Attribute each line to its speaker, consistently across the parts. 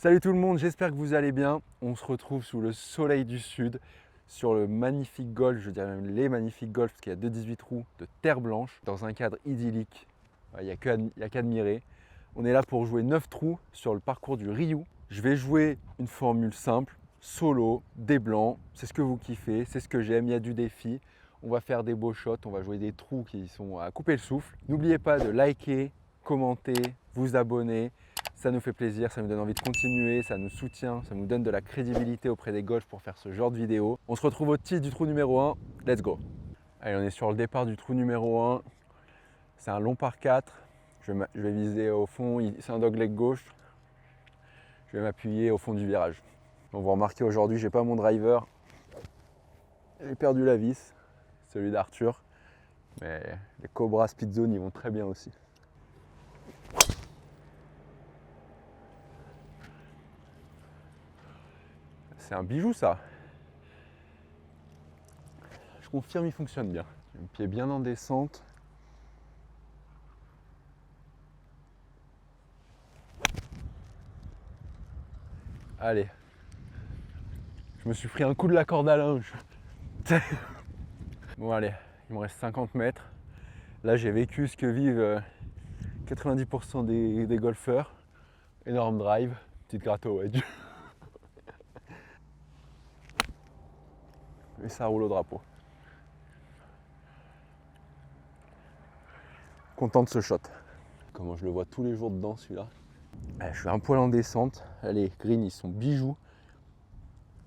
Speaker 1: Salut tout le monde, j'espère que vous allez bien. On se retrouve sous le soleil du sud, sur le magnifique golf, je dirais même les magnifiques golfs, parce qu'il y a 2,18 trous de terre blanche, dans un cadre idyllique. Il n'y a qu'à admirer. On est là pour jouer 9 trous sur le parcours du Ryu. Je vais jouer une formule simple, solo, des blancs, c'est ce que vous kiffez, c'est ce que j'aime, il y a du défi. On va faire des beaux shots, on va jouer des trous qui sont à couper le souffle. N'oubliez pas de liker, commenter, vous abonner. Ça nous fait plaisir, ça nous donne envie de continuer, ça nous soutient, ça nous donne de la crédibilité auprès des golfs pour faire ce genre de vidéo. On se retrouve au titre du trou numéro 1, let's go. Allez, on est sur le départ du trou numéro 1. C'est un long par 4. Je vais viser au fond, c'est un dogleg gauche. Je vais m'appuyer au fond du virage. On va remarquer aujourd'hui, j'ai pas mon driver. J'ai perdu la vis, celui d'Arthur. Mais les Cobra Speed Zone, ils vont très bien aussi. C'est un bijou ça. Je confirme, il fonctionne bien. Le pied bien en descente. Allez. Je me suis pris un coup de la corde à linge. Bon allez, il me reste 50 mètres. Là j'ai vécu ce que vivent 90% des golfeurs. Énorme drive, petite gratte au wedge. Et ça roule au drapeau. Content de ce shot. Comment je le vois tous les jours dedans celui-là. Je suis un poil en descente. Les greens ils sont bijoux.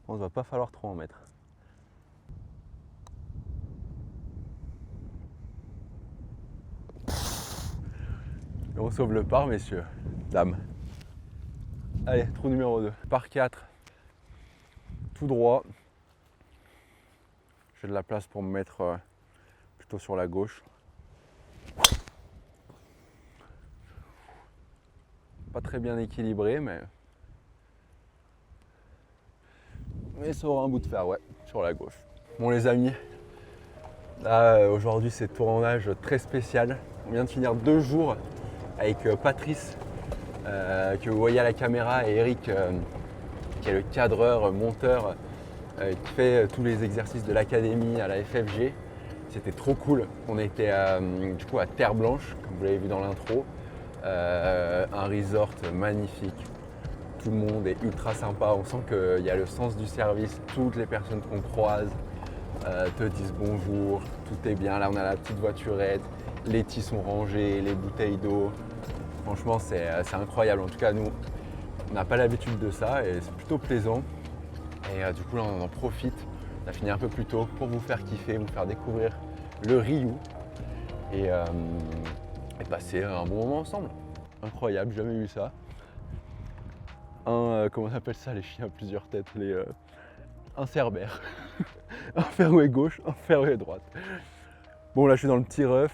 Speaker 1: On ne va pas falloir trop en mettre. Et on sauve le par, messieurs. Dames. Allez, trou numéro 2. Par 4. Tout droit. J'ai de la place pour me mettre plutôt sur la gauche. Pas très bien équilibré, mais ça aura un bout de fer, ouais, sur la gauche. Bon les amis, là aujourd'hui c'est tournage très spécial. On vient de finir 2 jours avec Patrice, que vous voyez à la caméra, et Eric, qui est le cadreur, monteur, qui fait tous les exercices de l'académie à la FFG. C'était trop cool. On était du coup à Terre Blanche, comme vous l'avez vu dans l'intro. Un resort magnifique. Tout le monde est ultra sympa. On sent qu'il y a le sens du service. Toutes les personnes qu'on croise te disent bonjour, tout est bien. Là, on a la petite voiturette, les tis sont rangés, les bouteilles d'eau. Franchement, c'est incroyable. En tout cas, nous, on n'a pas l'habitude de ça et c'est plutôt plaisant. Et du coup, là, on en profite. On a fini un peu plus tôt pour vous faire kiffer, vous faire découvrir le Ryu et passer un bon moment ensemble. Incroyable, jamais vu ça. Comment on appelle ça les chiens à plusieurs têtes, un cerbère. Un fairway gauche, un fairway droite. Bon là je suis dans le petit rough,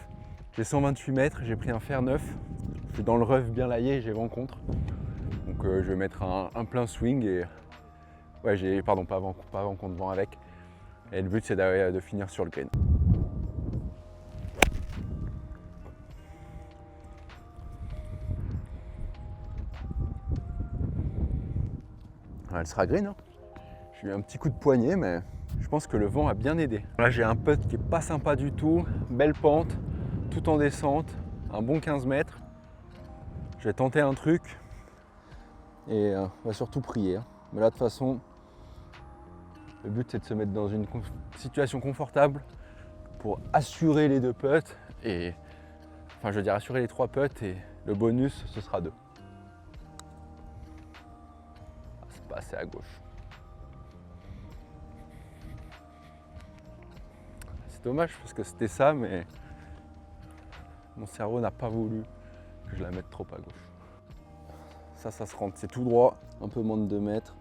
Speaker 1: j'ai 128 mètres, j'ai pris un fer neuf. Je suis dans le rough bien laillé, j'ai vent contre. Donc je vais mettre un plein swing et... Ouais j'ai, pardon, pas vent contre, vent avec. Et le but c'est de finir sur le green. Elle sera green, hein. J'ai eu un petit coup de poignet, mais je pense que le vent a bien aidé. Là, j'ai un putt qui est pas sympa du tout. Belle pente, tout en descente, un bon 15 mètres. Je vais tenter un truc et on va surtout prier. Mais là, de toute façon, le but c'est de se mettre dans une situation confortable pour assurer les 2 putts et... Enfin, je veux dire assurer les 3 putts et le bonus, ce sera 2. C'est pas assez à gauche. C'est dommage parce que c'était ça, mais mon cerveau n'a pas voulu que je la mette trop à gauche. Ça se rentre, c'est tout droit, un peu moins de 2 mètres.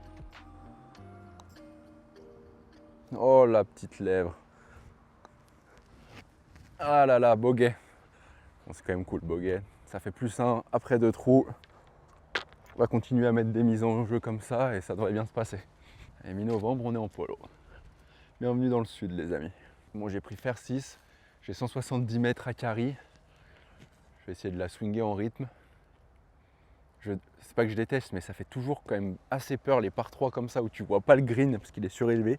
Speaker 1: Oh la petite lèvre. Ah là là, bogey. Bon, c'est quand même cool, bogey. Ça fait +1 après 2 trous. On va continuer à mettre des mises en jeu comme ça et ça devrait bien se passer. Et mi-novembre, on est en polo. Bienvenue dans le sud, les amis. Bon, j'ai pris fer 6. J'ai 170 mètres à carry. Je vais essayer de la swinger en rythme. C'est pas que je déteste, mais ça fait toujours quand même assez peur les par 3 comme ça où tu vois pas le green parce qu'il est surélevé.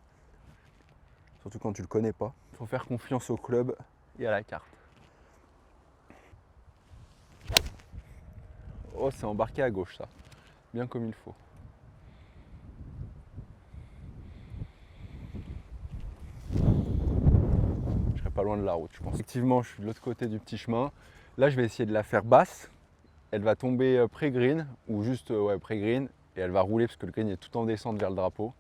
Speaker 1: Surtout quand tu le connais pas. Il faut faire confiance au club et à la carte. Oh, c'est embarqué à gauche ça. Bien comme il faut. Je serai pas loin de la route, je pense. Effectivement, je suis de l'autre côté du petit chemin. Là, je vais essayer de la faire basse. Elle va tomber pré-green ou juste pré-green et elle va rouler parce que le green est tout en descente vers le drapeau.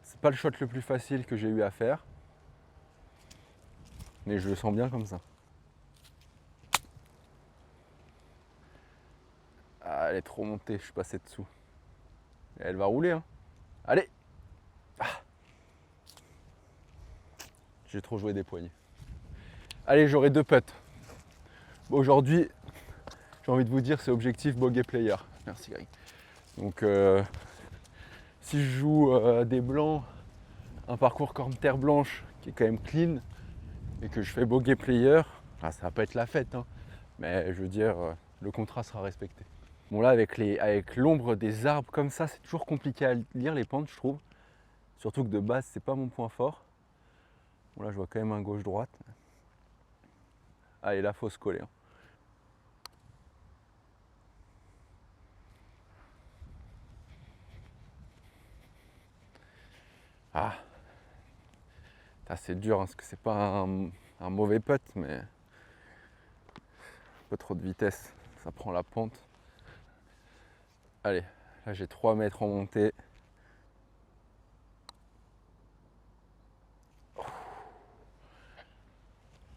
Speaker 1: C'est pas le shot le plus facile que j'ai eu à faire, mais je le sens bien comme ça. Ah, elle est trop montée, je suis passé dessous. Et elle va rouler, hein. Allez. Ah. J'ai trop joué des poignées. Allez, j'aurai 2 putts. Aujourd'hui, j'ai envie de vous dire, c'est objectif bogey player. Merci Greg. Donc, si je joue des blancs, un parcours comme terre blanche qui est quand même clean, et que je fais bogey player, ça va pas être la fête, hein, mais je veux dire, le contrat sera respecté. Bon là, avec l'ombre des arbres comme ça, c'est toujours compliqué à lire les pentes, je trouve. Surtout que de base, c'est pas mon point fort. Bon là, je vois quand même un gauche-droite. Allez, là, faut se coller. Hein. Ah, c'est dur, hein, parce que c'est pas un mauvais putt, mais un peu trop de vitesse, ça prend la pente. Allez, là j'ai 3 mètres en montée.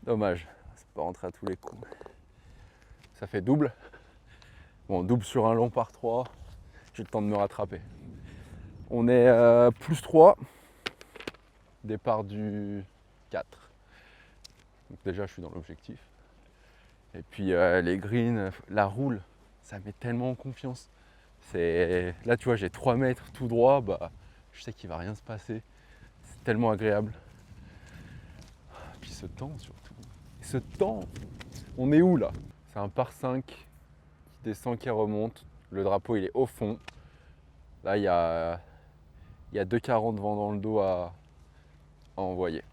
Speaker 1: Dommage, c'est pas rentré à tous les coups. Ça fait double. Bon, double sur un long par 3, j'ai le temps de me rattraper. On est plus 3, départ du 4. Donc déjà je suis dans l'objectif. Et puis les greens, la roule, ça met tellement en confiance. Là tu vois, j'ai 3 mètres tout droit, bah, je sais qu'il va rien se passer. C'est tellement agréable. Puis ce temps surtout. Et ce temps, on est où là? C'est un par 5 qui descend, qui remonte. Le drapeau il est au fond. Là il y a 2,40 de vent dans le dos à envoyer.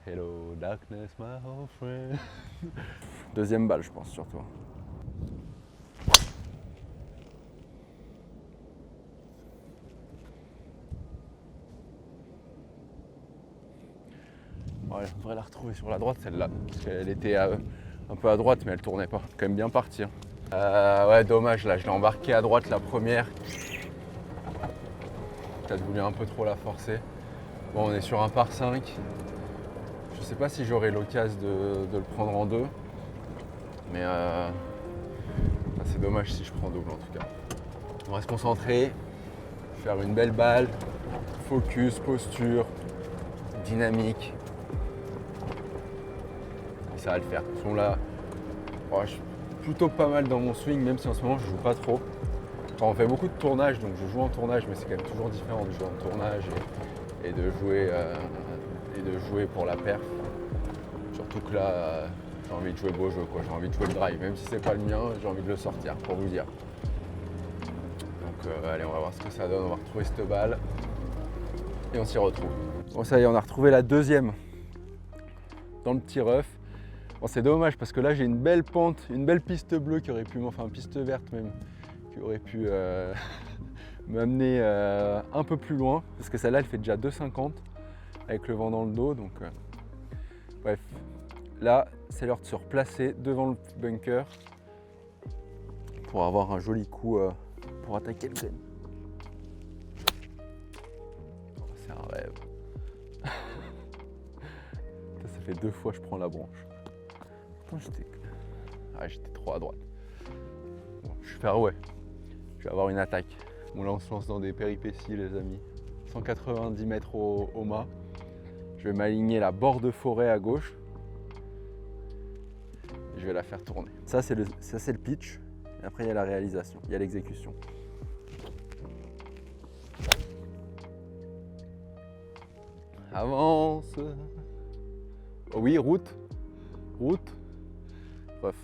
Speaker 1: Hello darkness my old friend. Deuxième balle je pense surtout. Ouais, on devrait la retrouver sur la droite celle-là. Parce qu'elle était un peu à droite mais elle tournait pas. Quand même bien parti. Hein. Ouais dommage là, je l'ai embarqué à droite la première. Peut-être voulu un peu trop la forcer. Bon, on est sur un par 5. Je sais pas si j'aurai l'occasion de le prendre en 2. Mais c'est dommage si je prends double en tout cas. On va se concentrer, faire une belle balle, focus, posture, dynamique. Et ça va le faire. De toute façon là, je suis plutôt pas mal dans mon swing, même si en ce moment je joue pas trop. Enfin, on fait beaucoup de tournage, donc je joue en tournage, mais c'est quand même toujours différent de jouer en tournage et de jouer pour la perf. Surtout que là, j'ai envie de jouer beau jeu, quoi. J'ai envie de jouer le drive, même si c'est pas le mien, j'ai envie de le sortir, pour vous dire. Donc allez, on va voir ce que ça donne, on va retrouver cette balle et on s'y retrouve. Bon, ça y est, on a retrouvé la deuxième dans le petit rough. Bon, c'est dommage parce que là j'ai une belle pente, une belle piste bleue qui aurait pu, enfin piste verte même, qui aurait pu m'amener un peu plus loin, parce que celle-là elle fait déjà 2,50 avec le vent dans le dos, donc bref. Là, c'est l'heure de se replacer devant le bunker pour avoir un joli coup pour attaquer le green. Oh, c'est un rêve. Ça fait 2 fois que je prends la branche. Pourtant, j'étais trop à droite. Bon, je suis fairway. Je vais avoir une attaque. Bon, là, on se lance dans des péripéties, les amis. 190 mètres au mât. Je vais m'aligner la bord de forêt à gauche. Je vais la faire tourner. Ça c'est le pitch. Et après il y a la réalisation, il y a l'exécution. Avance. oui, route. Bref.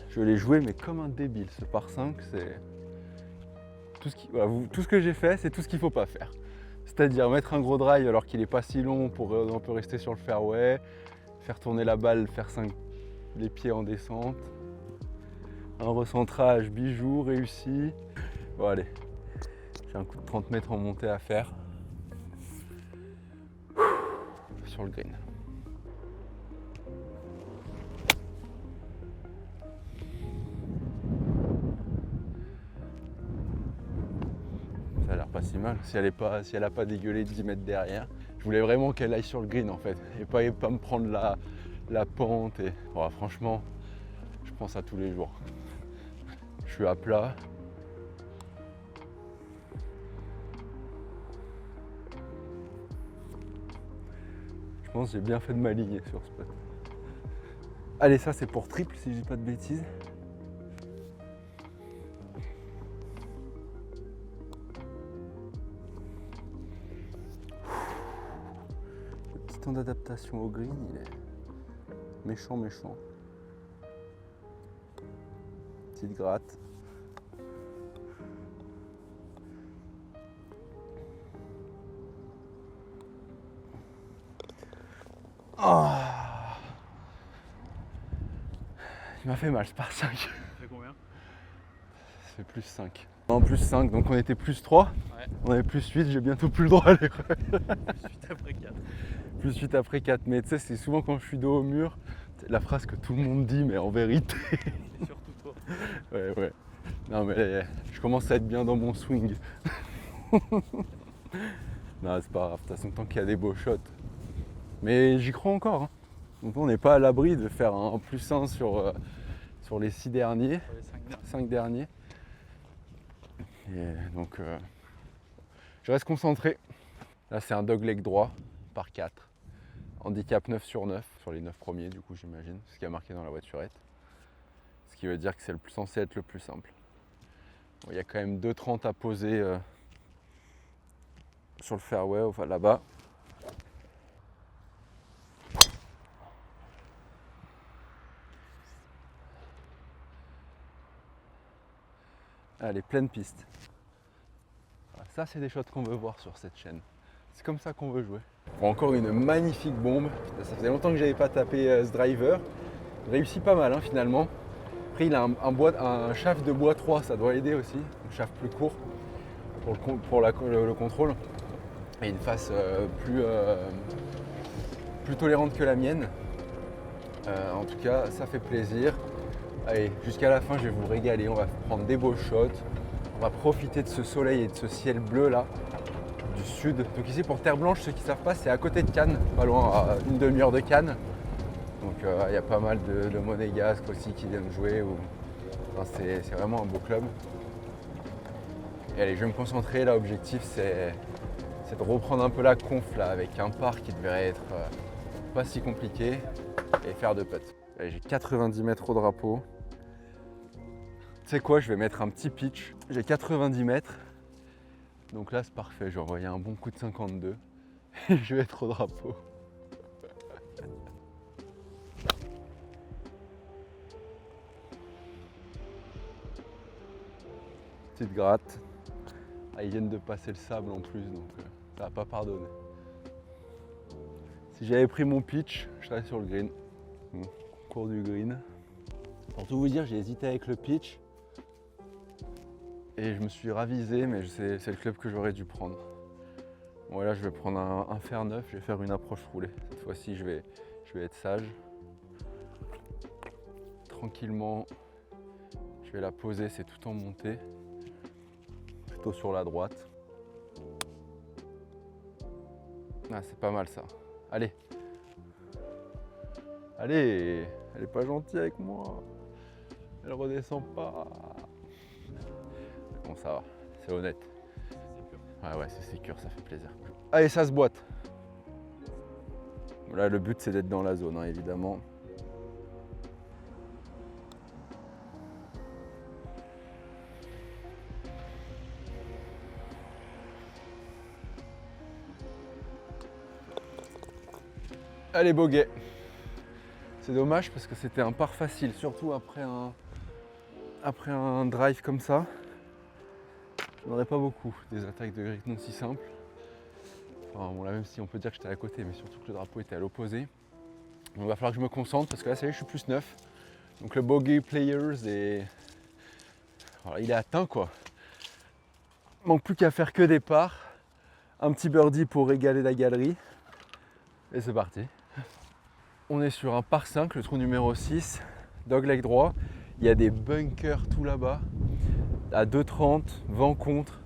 Speaker 1: Je l'ai joué, mais comme un débile. Ce par 5, c'est... Tout ce que j'ai fait, c'est tout ce qu'il ne faut pas faire. C'est-à-dire mettre un gros drive alors qu'il n'est pas si long pour un peu rester sur le fairway, faire tourner la balle, faire les pieds en descente, un recentrage bijou réussi. Bon allez, j'ai un coup de 30 mètres en montée à faire sur le green. Ça a l'air pas si mal, si elle a pas dégueulé 10 mètres derrière. Je voulais vraiment qu'elle aille sur le green en fait, et pas me prendre la pente. Et... Bon, franchement, je prends ça tous les jours. Je suis à plat. Je pense que j'ai bien fait de m'aligner sur ce spot. Allez, ça c'est pour triple si je dis pas de bêtises. Le petit temps d'adaptation au green, il est méchant. Petite gratte. Oh, il m'a fait mal ce par 5.
Speaker 2: Ça fait combien?
Speaker 1: Ça fait plus 5. En plus 5, donc on était plus 3.
Speaker 2: Ouais.
Speaker 1: On avait plus 8, j'ai bientôt plus le droit à l'erreur.
Speaker 2: Plus 8 après 4.
Speaker 1: Plus 8 après 4. Mais tu sais, c'est souvent quand je suis dos au mur, c'est la phrase que tout le monde dit, mais en vérité.
Speaker 2: Et surtout toi.
Speaker 1: Ouais. Non mais je commence à être bien dans mon swing. Non, c'est pas grave, de toute façon, tant qu'il y a des beaux shots. Mais j'y crois encore. Hein. Donc on n'est pas à l'abri de faire un plus 1 sur les 6 derniers,
Speaker 2: Sur les 5 derniers.
Speaker 1: 5 derniers. Et donc je reste concentré. Là c'est un dogleg droit par 4. Handicap 9 sur 9 sur les 9 premiers du coup j'imagine, ce qui a marqué dans la voiturette. Ce qui veut dire que c'est censé être le plus simple. Bon, il y a quand même 2,30 à poser sur le fairway, enfin là-bas. Allez, pleine piste. Ça, c'est des shots qu'on veut voir sur cette chaîne. C'est comme ça qu'on veut jouer. Bon, encore une magnifique bombe. Ça faisait longtemps que j'avais pas tapé ce driver. Il réussit pas mal hein, finalement. Après, il a un shaft de bois 3, ça doit aider aussi. Un shaft plus court pour le contrôle. Et une face plus tolérante que la mienne. En tout cas, ça fait plaisir. Allez, jusqu'à la fin, je vais vous régaler. On va prendre des beaux shots. On va profiter de ce soleil et de ce ciel bleu là, du sud. Donc ici pour Terre Blanche, ceux qui ne savent pas, c'est à côté de Cannes, pas loin, à une demi-heure de Cannes. Donc il y a pas mal de monégasques aussi qui viennent jouer. Enfin, c'est vraiment un beau club. Et allez, je vais me concentrer. Là, l'objectif, c'est de reprendre un peu la conf là, avec un par qui devrait être pas si compliqué et faire de putts. Allez, j'ai 90 mètres au drapeau. Tu sais quoi, je vais mettre un petit pitch. J'ai 90 mètres. Donc là, c'est parfait. J'ai envoyé un bon coup de 52. Et je vais être au drapeau. Petite gratte. Ah, ils viennent de passer le sable en plus, donc ça va pas pardonner. Si j'avais pris mon pitch, je serais sur le green. Bon, cours du green. Pour tout vous dire, j'ai hésité avec le pitch. Et je me suis ravisé, mais c'est le club que j'aurais dû prendre. Bon, là, je vais prendre un fer neuf, je vais faire une approche roulée. Cette fois-ci, je vais être sage. Tranquillement, je vais la poser, c'est tout en montée. Plutôt sur la droite. Ah, c'est pas mal ça. Allez. Allez, elle est pas gentille avec moi. Elle redescend pas. Bon, ça va, c'est honnête. Ouais, c'est sécure, ça fait plaisir. Allez, ça se boite. Là, le but, c'est d'être dans la zone, hein, évidemment. Allez, bogey. C'est dommage parce que c'était un par facile, surtout après un drive comme ça. Je n'en aurais pas beaucoup des attaques de green aussi simples. Enfin, bon, là, même si on peut dire que j'étais à côté, mais surtout que le drapeau était à l'opposé. Donc, il va falloir que je me concentre parce que là, ça y est, je suis plus neuf. Donc le bogey players est... Voilà, il est atteint quoi. Il manque plus qu'à faire que des parts. Un petit birdie pour régaler la galerie. Et c'est parti. On est sur un par 5, le trou numéro 6, dogleg droit. Il y a des bunkers tout là-bas, à 2,30, vent contre.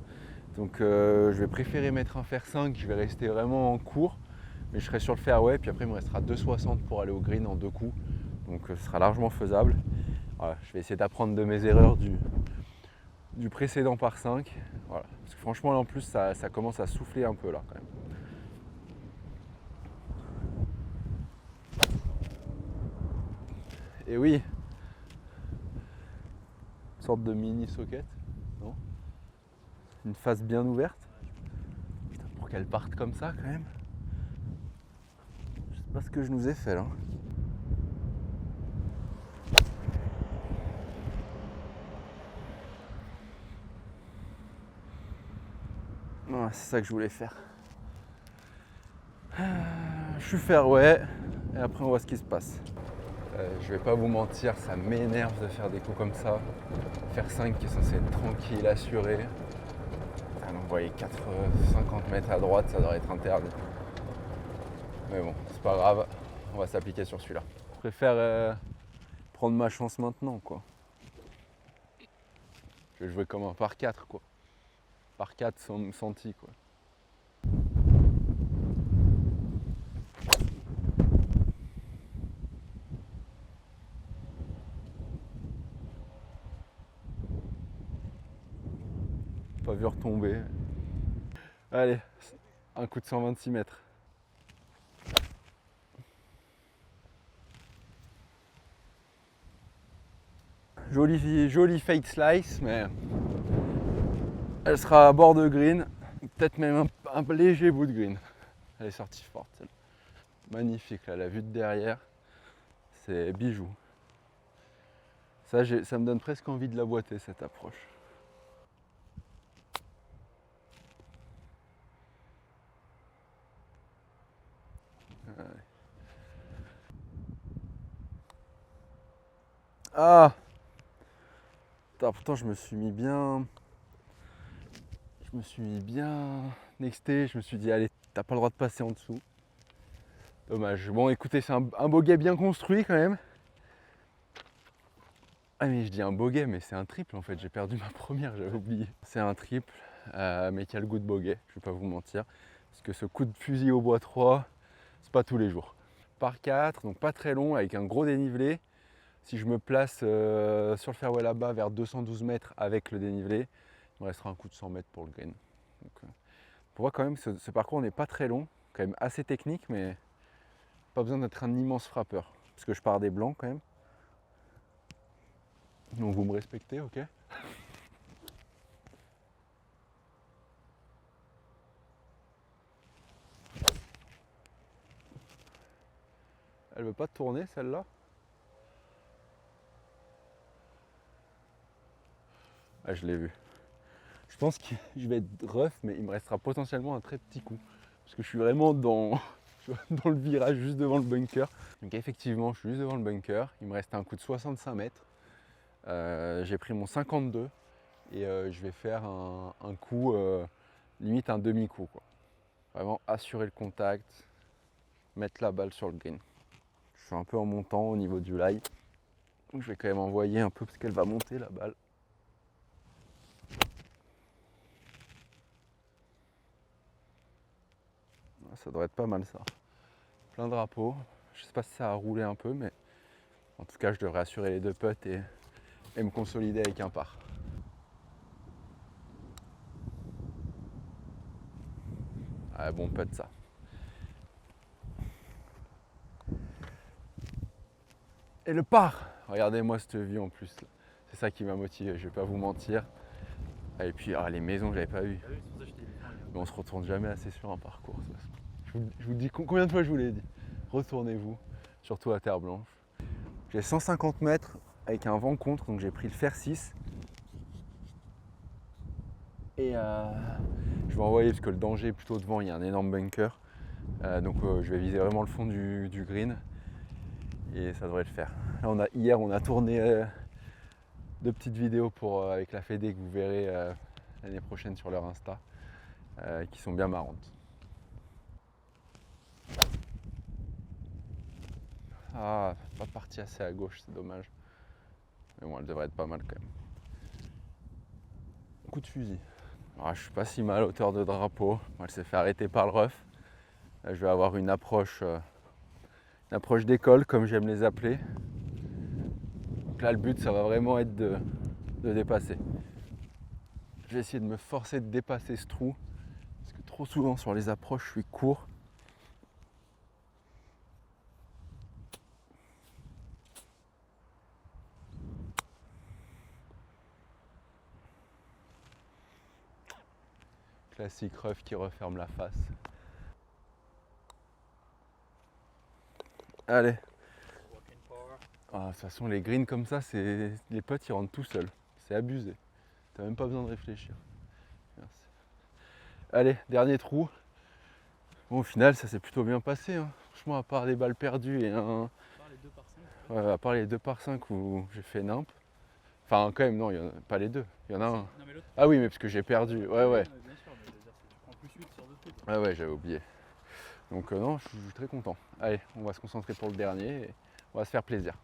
Speaker 1: Donc je vais préférer mettre un fer 5, je vais rester vraiment en cours. Mais je serai sur le fairway, puis après il me restera 2,60 pour aller au green en 2 coups. Donc ce sera largement faisable. Voilà, je vais essayer d'apprendre de mes erreurs du précédent par 5. Voilà. Parce que franchement là en plus ça commence à souffler un peu là quand même. Et oui, une sorte de mini socket, non? Une face bien ouverte. Putain, pour qu'elle parte comme ça quand même. Je sais pas ce que je nous ai fait là. Ouais, c'est ça que je voulais faire. Je suis fairway et après on voit ce qui se passe. Je vais pas vous mentir, ça m'énerve de faire des coups comme ça. Faire 5 qui est censé être tranquille, assuré. Envoyer 50 mètres à droite, ça devrait être interdit. Mais bon, c'est pas grave, on va s'appliquer sur celui-là. Je préfère prendre ma chance maintenant quoi. Je vais jouer comme un par 4 quoi. Par 4 senti quoi. Pas vu retomber. Allez, un coup de 126 mètres. Jolie fade slice, mais elle sera à bord de green, peut-être même un léger bout de green. Elle est sortie forte celle. Magnifique là, la vue de derrière, c'est bijou. Ça me donne presque envie de la boiter cette approche. Ouais. Ah! Putain, pourtant je me suis mis bien nexté, je me suis dit allez, t'as pas le droit de passer en dessous. Dommage. Bon écoutez, c'est un bogey bien construit quand même. Ah mais je dis un bogey, mais c'est un triple en fait, j'ai perdu ma première, j'avais oublié. C'est un triple, mais qui a le goût de bogey, je vais pas vous mentir. Parce que ce coup de fusil au bois 3, c'est pas tous les jours. Par 4, donc pas très long, avec un gros dénivelé. Si je me place sur le fairway là-bas vers 212 mètres avec le dénivelé, il me restera un coup de 100 mètres pour le green. Donc, on voit quand même que ce parcours n'est pas très long, quand même assez technique, mais pas besoin d'être un immense frappeur. Parce que je pars des blancs quand même. Donc vous me respectez, ok? Elle veut pas tourner celle-là? Ah, je l'ai vu. Je pense que je vais être rough, mais il me restera potentiellement un très petit coup. Parce que je suis vraiment dans le virage, juste devant le bunker. Donc effectivement, je suis juste devant le bunker. Il me reste un coup de 65 mètres. J'ai pris mon 52 et je vais faire un coup, limite un demi-coup, quoi. Vraiment assurer le contact, mettre la balle sur le green. Je suis un peu en montant au niveau du lie. Donc je vais quand même envoyer un peu parce qu'elle va monter la balle. Ça devrait être pas mal ça. Plein de drapeaux. Je sais pas si ça a roulé un peu, mais en tout cas je devrais assurer les 2 putts et me consolider avec un par. Ah, bon putt ça. Et le par! Regardez-moi cette vue en plus. C'est ça qui m'a motivé, je vais pas vous mentir. Et puis les maisons que j'avais pas vues. Mais on se retourne jamais assez sur un parcours. Je vous dis combien de fois je vous l'ai dit. retournez-vous, surtout à Terre Blanche. J'ai 150 mètres avec un vent contre, donc j'ai pris le fer 6. Et je vais envoyer parce que le danger est plutôt devant, il y a un énorme bunker. Donc je vais viser vraiment le fond du green et ça devrait le faire. Là, hier on a tourné 2 petites vidéos avec la Fédé que vous verrez l'année prochaine sur leur Insta, qui sont bien marrantes. Ah, pas partie assez à gauche, c'est dommage. Mais bon, elle devrait être pas mal quand même. Coup de fusil. Alors, je suis pas si mal à hauteur de drapeau. Moi, elle s'est fait arrêter par le ref. Là, je vais avoir une approche d'école, comme j'aime les appeler. Donc là, le but, ça va vraiment être de dépasser. Je vais essayer de me forcer de dépasser ce trou. Parce que trop souvent, sur les approches, je suis court. Classique ref qui referme la face. Allez. Ah, de toute façon, les greens comme ça, les potes ils rentrent tout seuls. C'est abusé. T'as même pas besoin de réfléchir. Merci. Allez, dernier trou. Bon, au final, ça s'est plutôt bien passé. Hein. Franchement, à part des balles perdues et un. Ouais, à part les 2 par 5 où j'ai fait nimp. Enfin, quand même, non, il y en a pas les deux. Il y en a un.
Speaker 2: Non, mais
Speaker 1: Ah oui, mais parce que j'ai perdu. Ouais, ouais.
Speaker 2: bien sûr, mais je veux dire, tu prends plus 8 sur 2 trucs.
Speaker 1: Ah ouais, j'avais oublié. Donc non, je suis très content. Allez, on va se concentrer pour le dernier et on va se faire plaisir.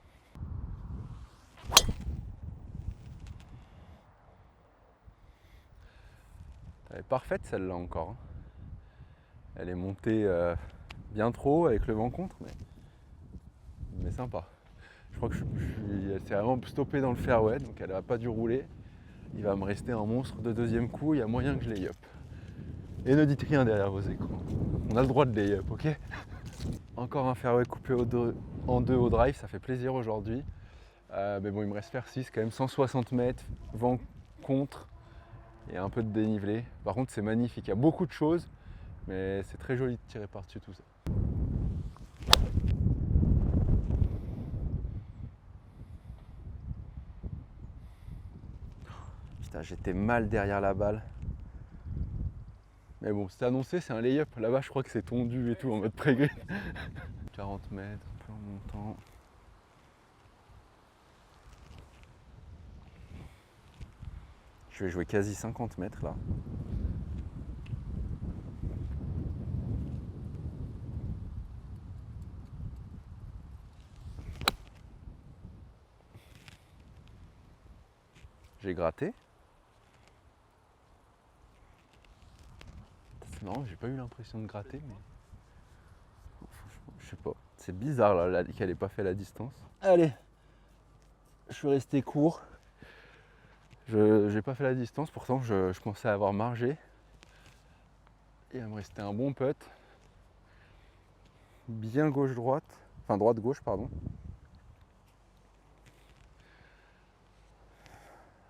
Speaker 1: Elle est parfaite celle-là encore. Elle est montée bien trop avec le vent contre, mais sympa. Je crois que elle s'est vraiment stoppée dans le fairway, donc elle n'a pas dû rouler. Il va me rester un monstre de deuxième coup, il y a moyen que je les yup. Et ne dites rien derrière vos écrans. On a le droit de les yup, ok? Encore un fairway coupé en deux au drive, ça fait plaisir aujourd'hui. Mais bon, il me reste faire 6 quand même, 160 mètres, vent contre et un peu de dénivelé. Par contre, c'est magnifique, il y a beaucoup de choses, mais c'est très joli de tirer par-dessus tout ça. Putain, j'étais mal derrière la balle. Mais bon, c'est annoncé, c'est un lay-up. Là-bas, je crois que c'est tondu et tout en mode pré-green. 40 mètres, un peu en montant. Je vais jouer quasi 50 mètres là. J'ai gratté. C'est marrant, j'ai pas eu l'impression de gratter, mais. Franchement, je sais pas. C'est bizarre là qu'elle ait pas fait la distance. Allez, je suis resté court. J'ai pas fait la distance, pourtant je pensais avoir margé. Et il me restait un bon putt. Bien gauche-droite. Enfin droite-gauche, pardon.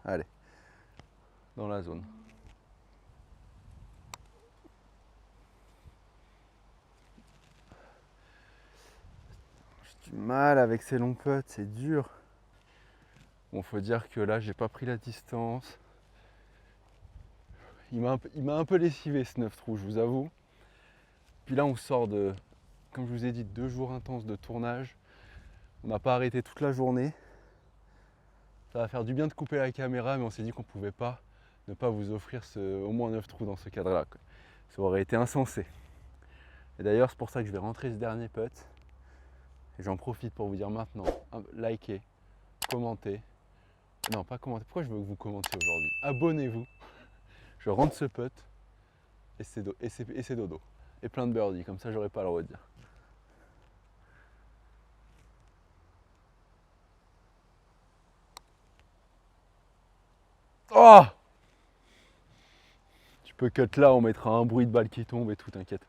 Speaker 1: Allez, dans la zone. J'ai du mal avec ces longs putts, c'est dur. Bon, faut dire que là, j'ai pas pris la distance. Il m'a un peu lessivé ce 9 trous, je vous avoue. Puis là, on sort de, comme je vous ai dit, 2 jours intenses de tournage. On n'a pas arrêté toute la journée. Ça va faire du bien de couper la caméra, mais on s'est dit qu'on pouvait pas ne pas vous offrir au moins 9 trous dans ce cadre-là. Ça aurait été insensé. Et d'ailleurs, c'est pour ça que je vais rentrer ce dernier putt. Et j'en profite pour vous dire maintenant, likez, commentez. Non, pas commenter. Pourquoi je veux que vous commentez aujourd'hui? Abonnez-vous. Je rentre ce putt et c'est dodo. Et plein de birdies, comme ça j'aurai pas le droit de dire. Oh! Tu peux cut là, on mettra un bruit de balle qui tombe et tout, t'inquiète.